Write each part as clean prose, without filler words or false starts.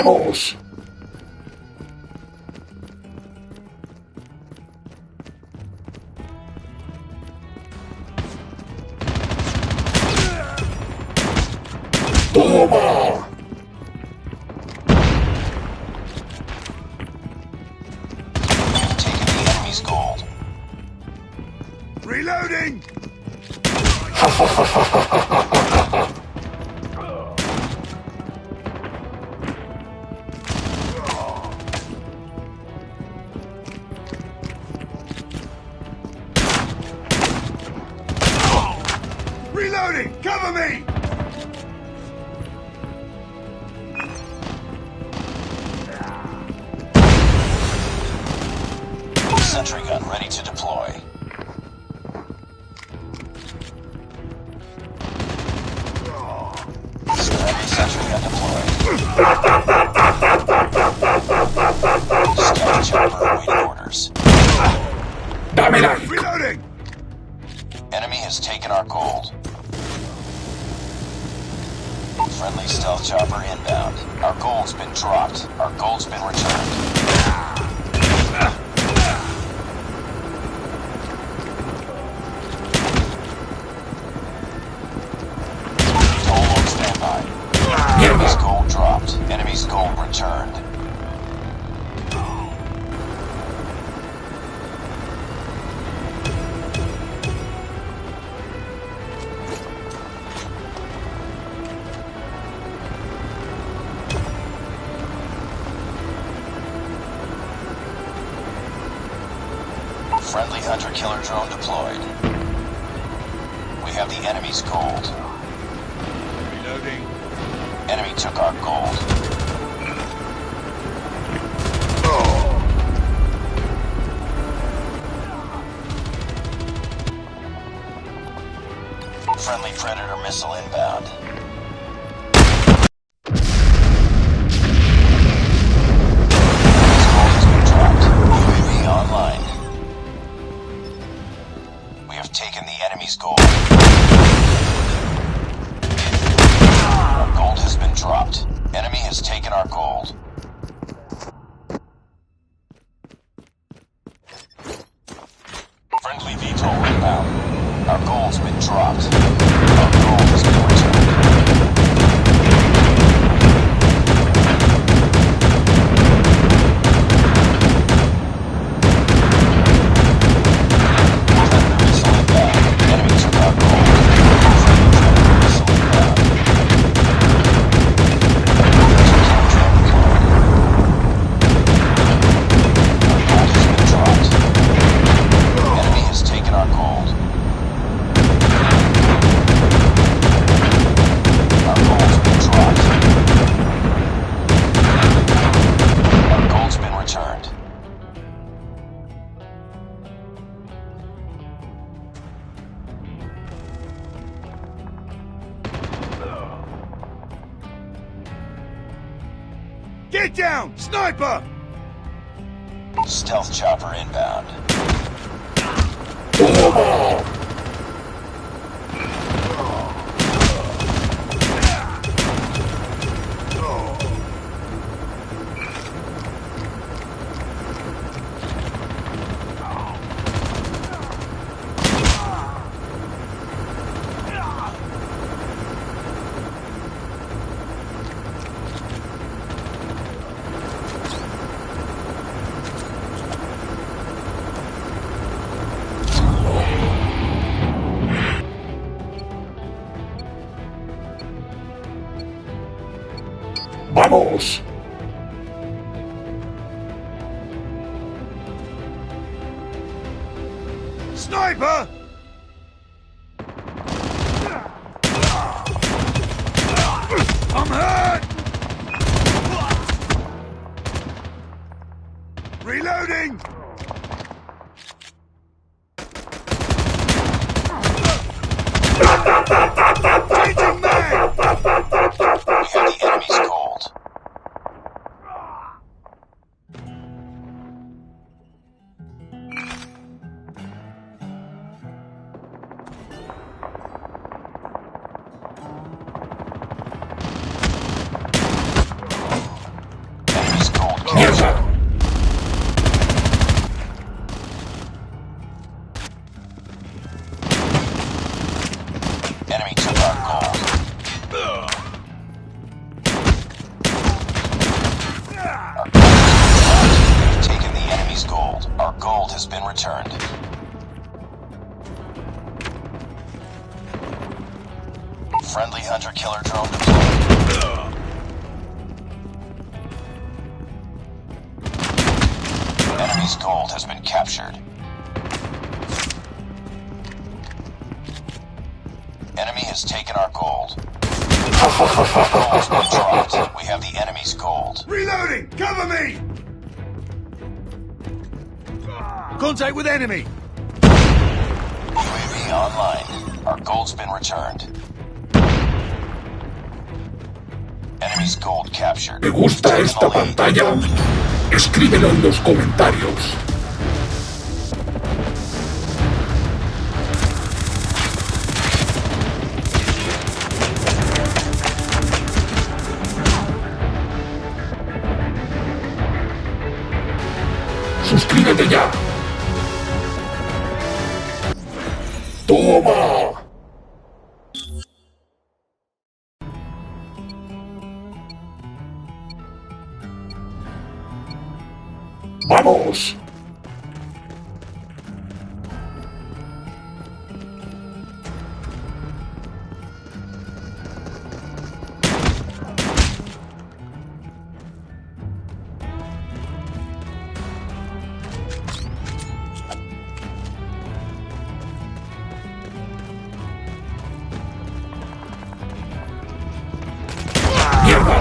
¡Vamos! ¡Toma! You've taken the enemy's gold. Reloading! Reloading! Cover me! Sentry gun ready to deploy. Heavy sentry gun deployed. Scout chopper awaiting orders. ¡Dámela! Reloading! Enemy has taken our gold. Friendly stealth chopper inbound. Our gold's been dropped. Our gold's been returned. Enemy's gold dropped. Enemy's gold returned. Friendly hunter-killer drone deployed. We have the enemy's gold. Reloading. Enemy took our gold. Friendly Predator missile inbound. Enemy's gold has been dropped. UAV online. We have taken the enemy's gold. Our gold has been dropped. Enemy has taken our gold. Friendly VTOL inbound. Our gold's been dropped. Our gold has been returned. Predator missile inbound. Enemy took our gold. Friendly Predator missile inbound. Get down! Sniper! Stealth chopper inbound. ¡Toma! ¡Vamos! Sniper! I'm hurt! Reloading! Changing mag! We have the enemy's gold. has been returned. Friendly hunter-killer drone deployed. Enemy's gold has been captured. Enemy has taken our gold. Gold's been dropped. We have the enemy's gold. Reloading! Cover me! Contact with enemy! UAV online. Our gold's been returned. Enemy's gold captured. ¿Te gusta esta pantalla? Escríbelo en los comentarios. ¡Suscríbete ya! ¡Toma! ¡Vamos! ¡Mierda!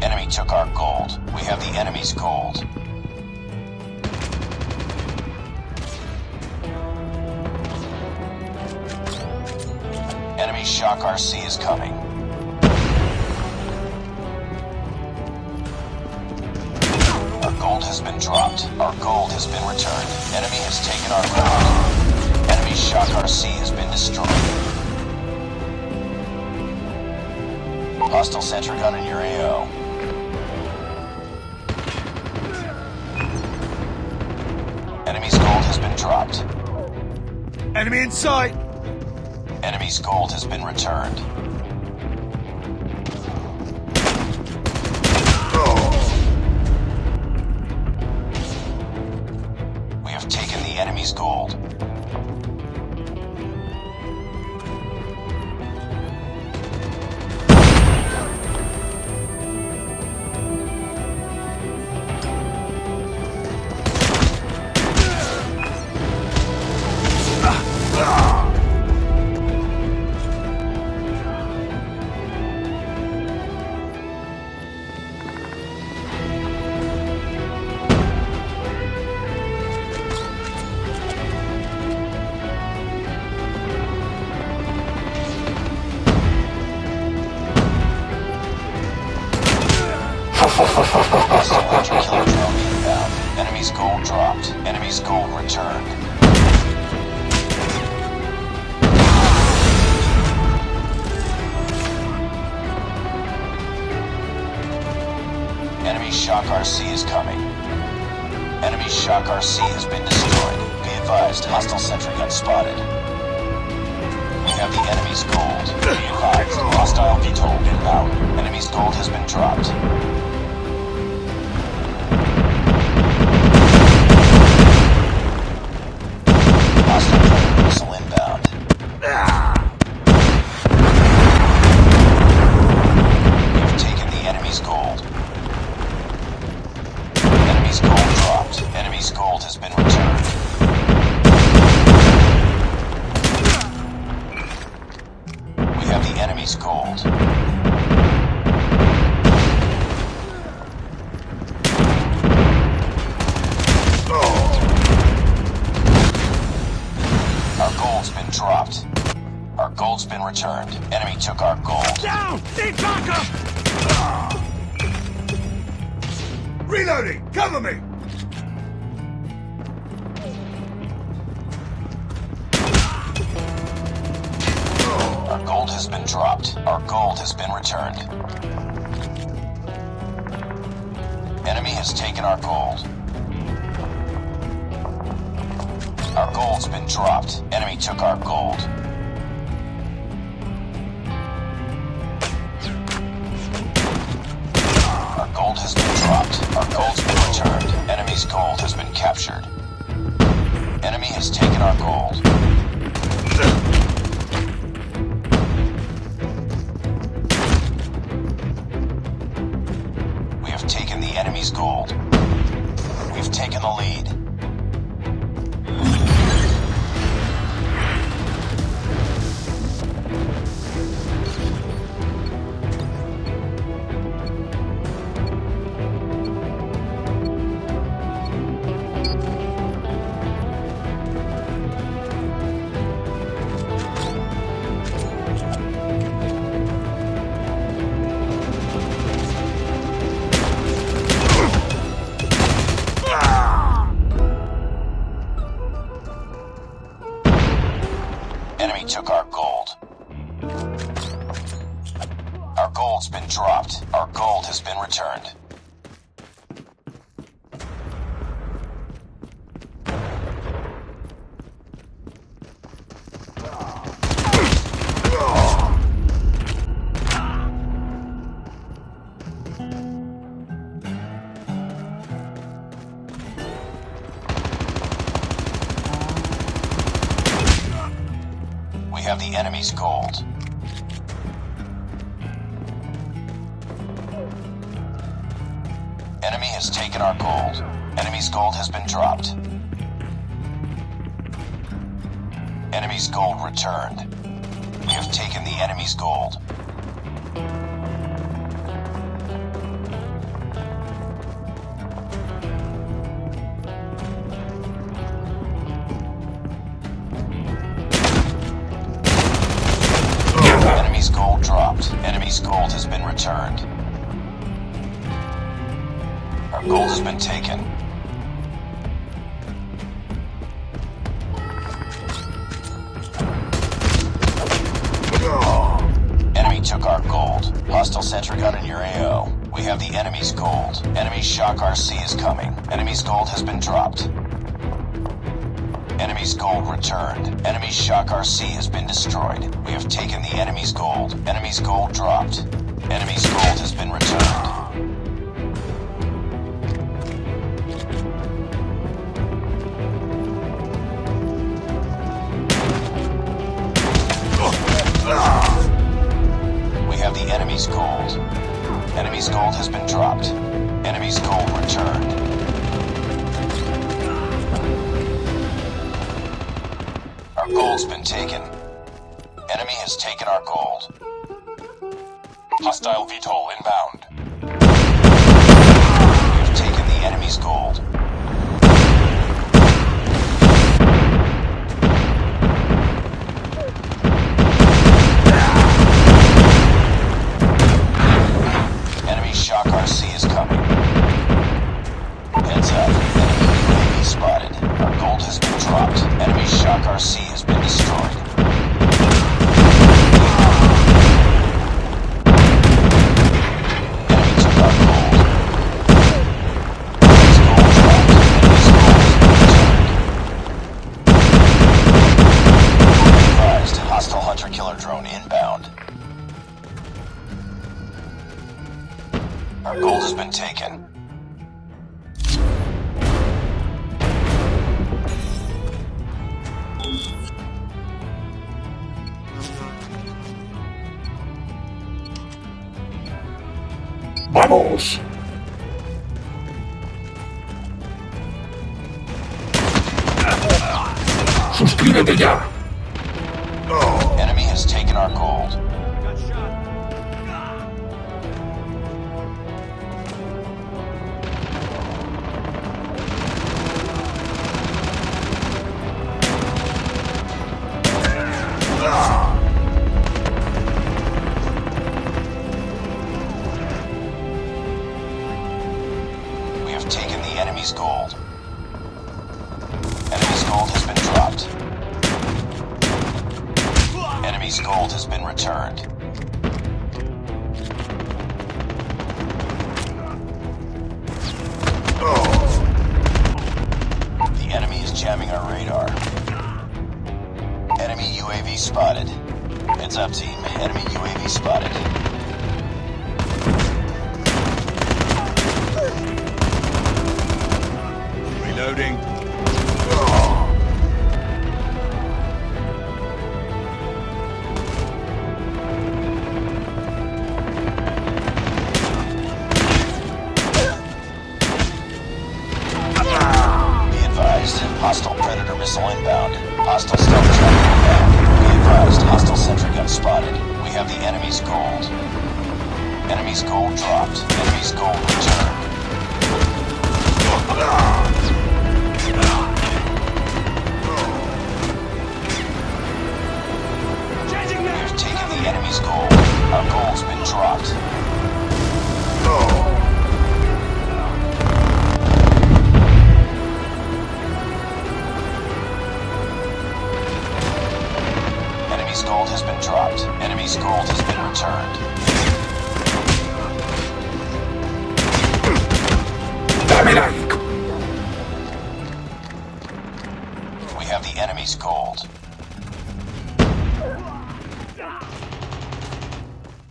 Enemy took our gold. We have the enemy's gold. Enemy Shock RC is coming. Our gold has been dropped. Our gold has been returned. Enemy has taken our gold. Enemy Shock RC has been destroyed. Hostile sentry gun in your AO. Enemy's gold has been dropped. Enemy in sight! Enemy's gold has been returned. We have taken the enemy's gold. Hunter-killer drone inbound. Enemy's gold dropped. Enemy's gold returned. Enemy Shock RC is coming. Enemy Shock RC has been destroyed. Be advised, hostile sentry gun spotted. We have the enemy's gold. Be advised, hostile VTOL inbound. Enemy's gold has been dropped. Hostile predator missile inbound. We have taken the enemy's gold. Enemy's gold dropped. Enemy's gold has been returned. We have the enemy's gold. Our gold's been dropped. Our gold's been returned. Enemy took our gold. Down! Need backup! Reloading! Cover me! Our gold has been dropped. Our gold has been returned. Enemy has taken our gold. Our gold's been dropped. Enemy took our gold. Our gold has been dropped. Our gold's been returned. Enemy's gold has been captured. have taken the lead. Enemy took our gold. Our gold's been dropped. Our gold has been returned. We have the enemy's gold. Enemy has taken our gold. Enemy's gold has been dropped. Enemy's gold returned. We have taken the enemy's gold. Enemy's gold dropped. Enemy's gold has been returned. Our gold has been taken. Enemy took our gold. Hostile sentry gun in your AO. We have the enemy's gold. Enemy's shock RC is coming. Enemy's gold has been dropped. Enemy's gold returned. Enemy's shock RC has been destroyed. We have taken the enemy's gold. Enemy's gold dropped. Enemy's gold has been returned. We have the enemy's gold. Enemy's gold has been dropped. Enemy's gold returned. Our gold's been taken. Enemy has taken our gold. Hostile VTOL inbound. We have taken the enemy's gold. Enemy shock RC is coming. Heads up. Enemy UAV spotted. Our gold has been dropped. Enemy shock RC has been destroyed. Enemy took our gold. Enemy's gold dropped. Enemy's gold has been returned. Be advised, hostile hunter-killer drone inbound. Our gold has been taken. ¡Vamos! ¡Suscríbete ya! Enemy has taken our gold. We have taken the enemy's gold. Enemy's gold has been dropped. Enemy's gold has been returned. The enemy is jamming our radar. Enemy UAV spotted. Heads up, team. Enemy UAV spotted. Reloading. advised, hostile Predator missile inbound. Hostile stealth chopper inbound. Be advised, hostile sentry gun spotted. We have the enemy's gold. Enemy's gold dropped. Enemy's gold returned. We have taken the enemy's gold. Our gold's been dropped. Enemy's gold has been dropped. Enemy's gold has been returned. Dame like. We have the enemy's gold.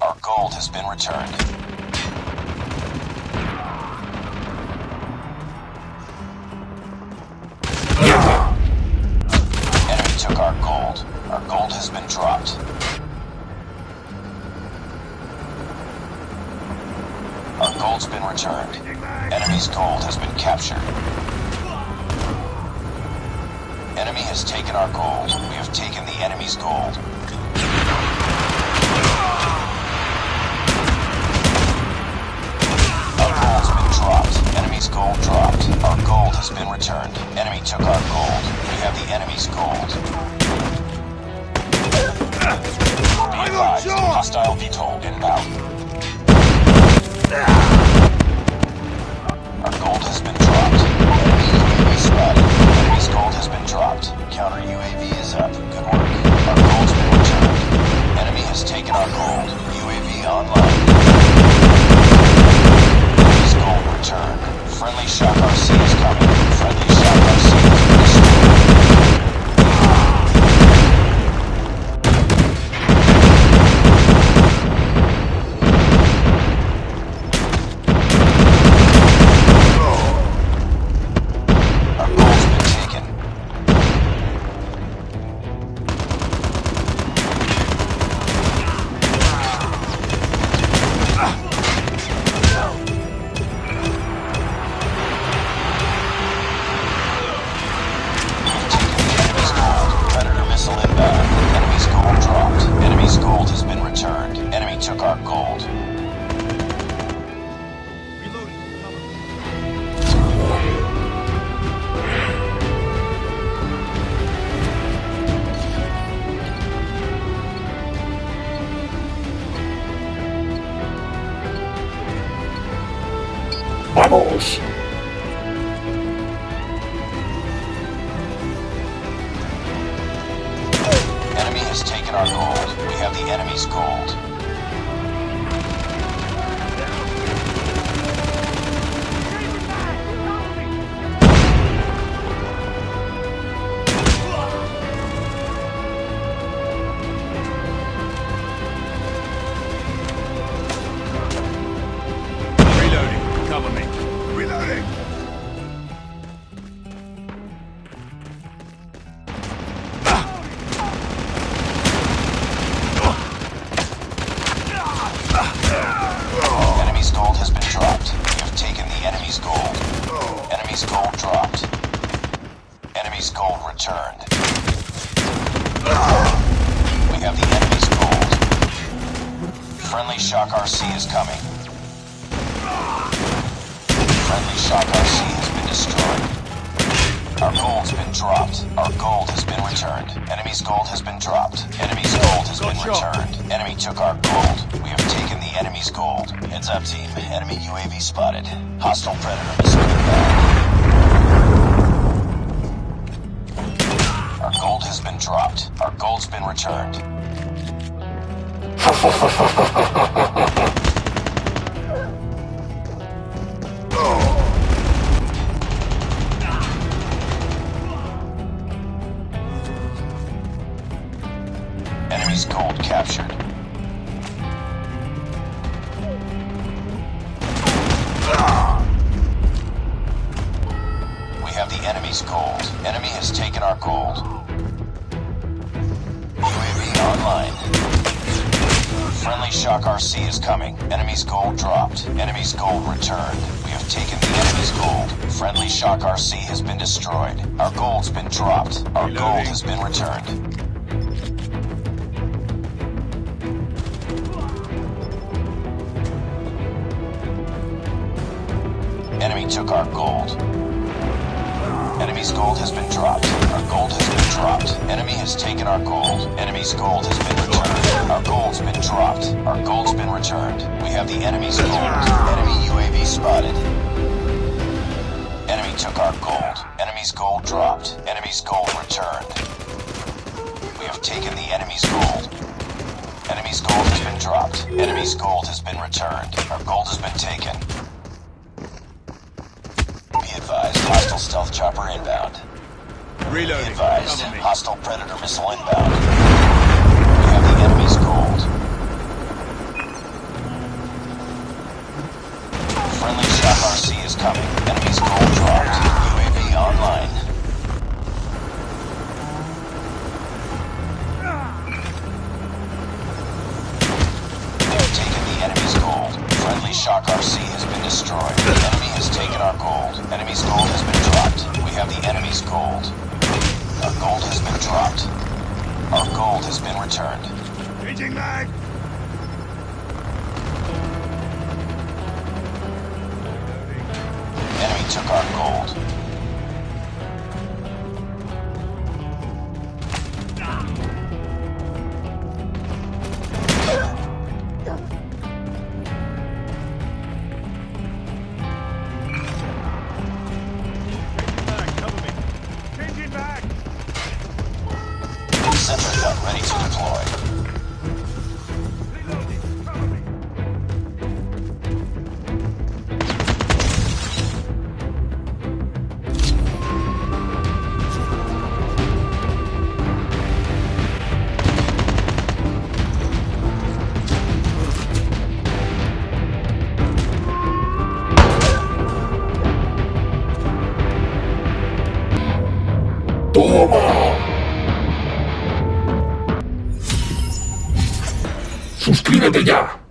Our gold has been returned. Enemy took our gold. Our gold has been dropped. Our gold's been returned. Enemy's gold has been captured. Enemy has taken our gold. We have taken the enemy's gold. Our gold's been dropped. Enemy's gold dropped. Our gold has been returned. Enemy took our gold. We have the enemy's gold. Be advised, hostile VTOL inbound. Our gold has been dropped. Enemy UAV spotted. Enemy's gold has been dropped. Counter UAV is up. Good work. Our gold's been returned. Enemy has taken our gold. UAV online. Enemy's gold returned. Friendly Shock RC is coming. Friendly Shock RC has been destroyed. Vamos. Enemy has taken our gold. We have the enemy's gold. Reloading. Cover me. Reloading. Enemy's gold has been dropped. We have taken the enemy's gold. Enemy's gold dropped. Enemy's gold returned. We have the enemy's gold. Friendly Shock RC is coming. Friendly Shock RC has been destroyed. Our gold's been dropped. Our gold has been returned. Enemy's gold has been dropped. Enemy's gold has been returned. Enemy took our gold. We have taken the enemy's gold. Heads up, team. Enemy UAV spotted. Hostile Predator missile inbound. Our gold has been dropped. Our gold's been returned. Enemy's gold captured. We have the enemy's gold. Enemy has taken our gold. UAV online. Friendly Shock RC is coming. Enemy's gold dropped. Enemy's gold returned. We have taken the enemy's gold. Friendly Friendly Shock RC has been destroyed. Our gold's been dropped. Our gold has been returned. Enemy took our gold. Enemy's gold has been dropped. Our gold has been dropped. Enemy has taken our gold. Enemy's gold has been returned. Our gold's been dropped. Our gold's been returned. We have the enemy's gold. Enemy UAV spotted. Enemy took our gold. Enemy's gold dropped. Enemy's gold returned. We have taken the enemy's gold. Enemy's gold has been dropped. Enemy's gold has been returned. Our gold has been taken. Be advised, hostile stealth chopper inbound. Be Reloading. advised, Cover me. hostile predator missile inbound. We have the enemy's gold. Friendly Shock RC is coming. Enemy's gold dropped. UAV online. They have taken the enemy's gold. Friendly Shock RC has been destroyed. The enemy has taken our gold. Enemy's gold has been dropped. We have the enemy's gold. Our gold has been dropped. Our gold has been returned. Changing mag. Enemy took our gold. Mag, cover me. Changing mag. Sentry gun ready to deploy. Reloading. Cover me. ¡Toma! ¡Suscríbete ya!